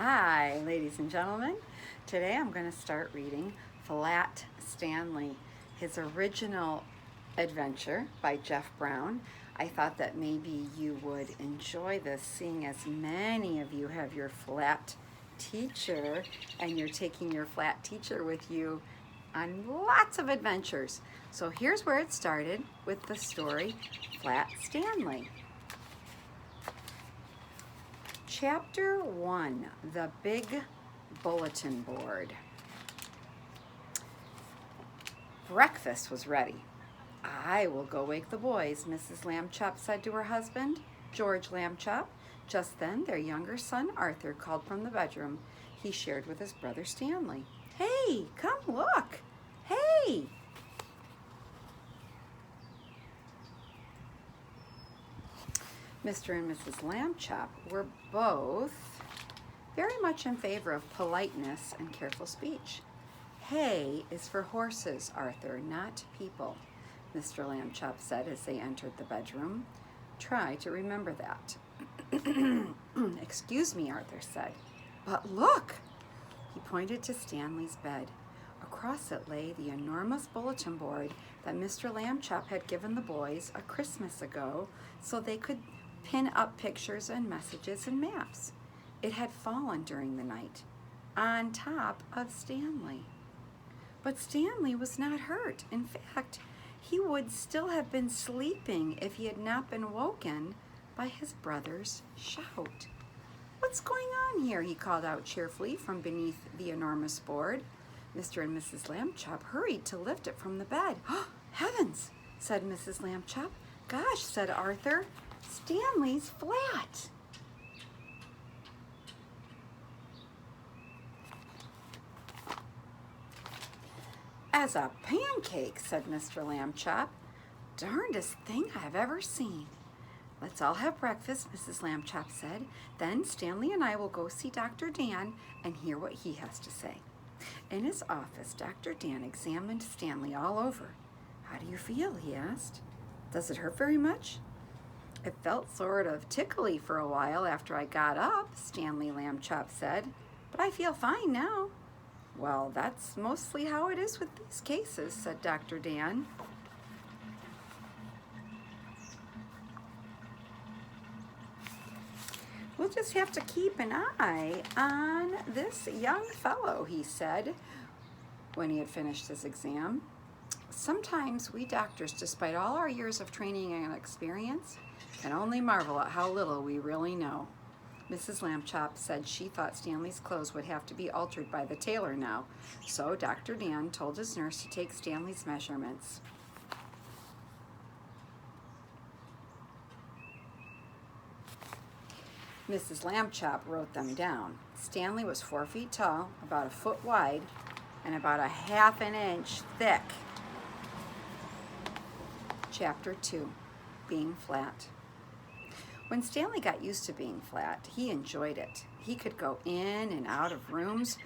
Hi, ladies and gentlemen. Today I'm going to start reading Flat Stanley, his original adventure by Jeff Brown. I thought that maybe you would enjoy this, seeing as many of you have your flat teacher and you're taking your flat teacher with you on lots of adventures. So here's where it started with the story Flat Stanley. Chapter 1, The Big Bulletin Board. Breakfast was ready. I will go wake the boys, Mrs. Lambchop said to her husband, George Lambchop. Just then, their younger son, Arthur, called from the bedroom he shared with his brother Stanley. Hey, come look. Hey! Mr. and Mrs. Lambchop were both very much in favor of politeness and careful speech. Hay is for horses, Arthur, not people, Mr. Lambchop said as they entered the bedroom. Try to remember that. Excuse me, Arthur said. But look! He pointed to Stanley's bed. Across it lay the enormous bulletin board that Mr. Lambchop had given the boys a Christmas ago so they could pin up pictures and messages and maps. It had fallen during the night, on top of Stanley. But Stanley was not hurt. In fact, he would still have been sleeping if he had not been woken by his brother's shout. What's going on here? He called out cheerfully from beneath the enormous board. Mr. and Mrs. Lambchop hurried to lift it from the bed. Oh, heavens, said Mrs. Lambchop. Gosh, said Arthur, Stanley's flat. As a pancake, said Mr. Lambchop. Darndest thing I've ever seen. Let's all have breakfast, Mrs. Lambchop said. Then Stanley and I will go see Dr. Dan and hear what he has to say. In his office, Dr. Dan examined Stanley all over. How do you feel? He asked. Does it hurt very much? It felt sort of tickly for a while after I got up, Stanley Lambchop said, but I feel fine now. Well, that's mostly how it is with these cases, said Dr. Dan. We'll just have to keep an eye on this young fellow, he said when he had finished his exam. Sometimes we doctors, despite all our years of training and experience, can only marvel at how little we really know. Mrs. Lambchop said she thought Stanley's clothes would have to be altered by the tailor now, so Dr. Dan told his nurse to take Stanley's measurements. Mrs. Lambchop wrote them down. Stanley was 4 feet tall, about a foot wide, and about a half an inch thick. Chapter 2, Being Flat. When Stanley got used to being flat, he enjoyed it. He could go in and out of rooms,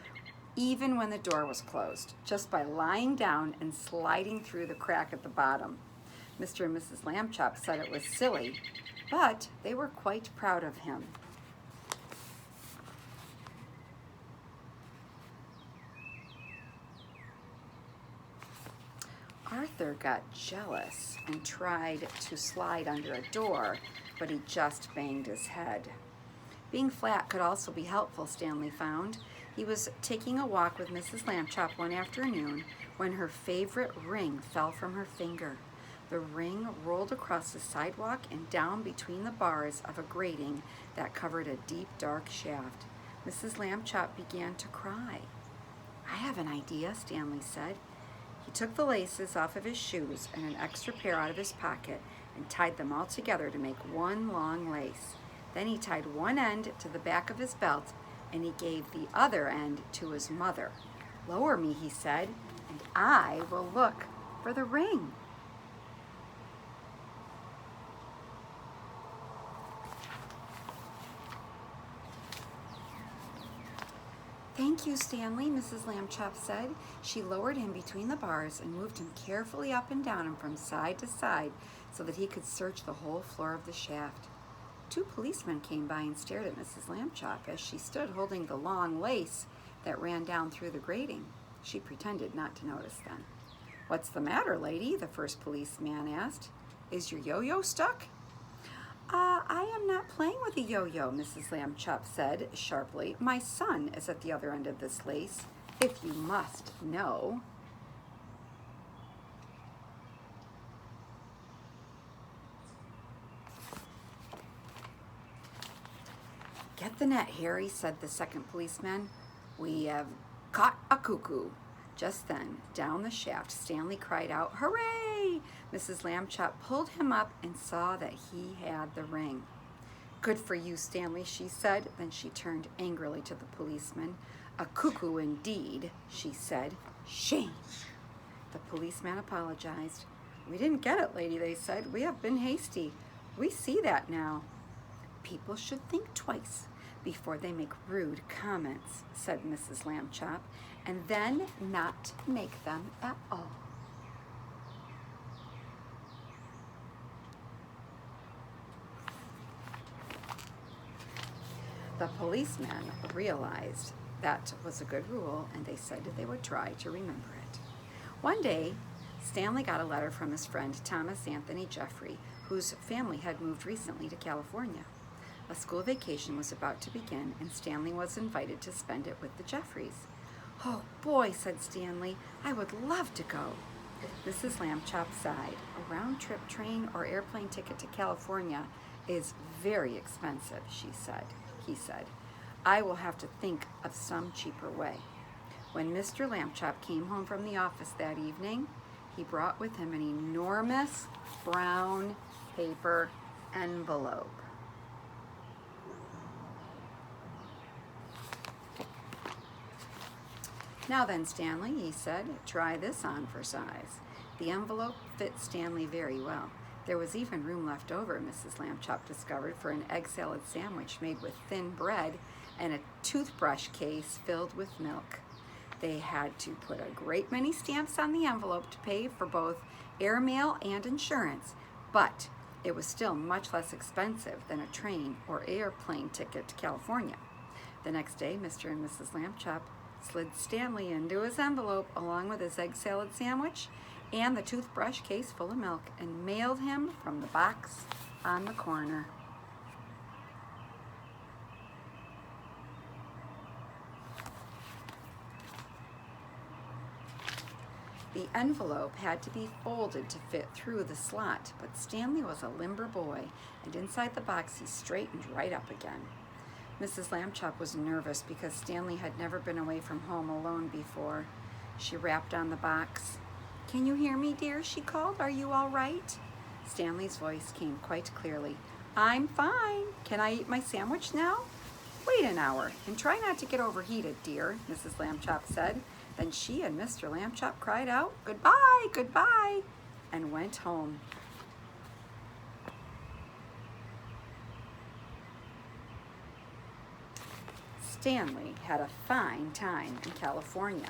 even when the door was closed, just by lying down and sliding through the crack at the bottom. Mr. and Mrs. Lambchop said it was silly, but they were quite proud of him. Arthur got jealous and tried to slide under a door, but he just banged his head. Being flat could also be helpful, Stanley found. He was taking a walk with Mrs. Lambchop one afternoon when her favorite ring fell from her finger. The ring rolled across the sidewalk and down between the bars of a grating that covered a deep, dark shaft. Mrs. Lambchop began to cry. I have an idea, Stanley said. He took the laces off of his shoes and an extra pair out of his pocket and tied them all together to make one long lace. Then he tied one end to the back of his belt and he gave the other end to his mother. Lower me, he said, and I will look for the ring. Thank you, Stanley, Mrs. Lambchop said. She lowered him between the bars and moved him carefully up and down and from side to side so that he could search the whole floor of the shaft. Two policemen came by and stared at Mrs. Lambchop as she stood holding the long lace that ran down through the grating. She pretended not to notice them. "What's the matter, lady?" the first policeman asked. "Is your yo-yo stuck?" I am not playing with a yo-yo," Mrs. Lambchop said sharply. "My son is at the other end of this lace, if you must know." "Get the net, Harry," said the second policeman. "We have caught a cuckoo." Just then, down the shaft, Stanley cried out, "Hooray!" Mrs. Lambchop pulled him up and saw that he had the ring. "Good for you, Stanley," she said. Then she turned angrily to the policeman. "A cuckoo indeed," she said. "Shame!" The policeman apologized. "We didn't get it, lady," they said. "We have been hasty. We see that now." "People should think twice before they make rude comments," said Mrs. Lambchop, "and then not make them at all." The policeman realized that was a good rule, and they said that they would try to remember it. One day, Stanley got a letter from his friend Thomas Anthony Jeffrey, whose family had moved recently to California. A school vacation was about to begin, and Stanley was invited to spend it with the Jeffreys. "Oh boy," said Stanley, "I would love to go." Mrs. Lambchop sighed. "A round-trip train or airplane ticket to California is very expensive," he said. "I will have to think of some cheaper way." When Mr. Lambchop came home from the office that evening, he brought with him an enormous brown paper envelope. "Now then, Stanley," he said, "try this on for size." The envelope fit Stanley very well. There was even room left over, Mrs. Lambchop discovered, for an egg salad sandwich made with thin bread and a toothbrush case filled with milk. They had to put a great many stamps on the envelope to pay for both airmail and insurance, but it was still much less expensive than a train or airplane ticket to California. The next day, Mr. and Mrs. Lambchop slid Stanley into his envelope along with his egg salad sandwich and the toothbrush case full of milk and mailed him from the box on the corner. The envelope had to be folded to fit through the slot, but Stanley was a limber boy, and inside the box he straightened right up again. Mrs. Lambchop was nervous because Stanley had never been away from home alone before. She rapped on the box. "Can you hear me, dear?" she called. "Are you all right?" Stanley's voice came quite clearly. "I'm fine. Can I eat my sandwich now?" "Wait an hour and try not to get overheated, dear," Mrs. Lambchop said. Then she and Mr. Lambchop cried out, "Goodbye, goodbye," and went home. Stanley had a fine time in California.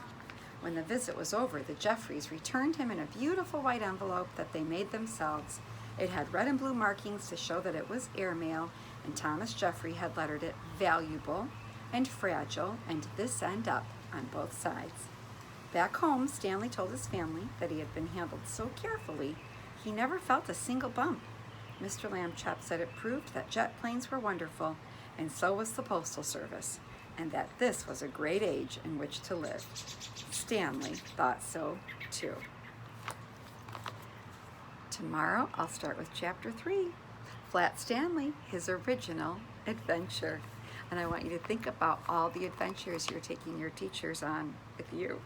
When the visit was over, the Jeffreys returned him in a beautiful white envelope that they made themselves. It had red and blue markings to show that it was airmail, and Thomas Jeffrey had lettered it "valuable" and "fragile" and "this end up" on both sides. Back home, Stanley told his family that he had been handled so carefully he never felt a single bump. Mr. Lambchop said it proved that jet planes were wonderful, and so was the Postal Service, and that this was a great age in which to live. Stanley thought so too. Tomorrow I'll start with Chapter 3, Flat Stanley, His Original Adventure. And I want you to think about all the adventures you're taking your teachers on with you.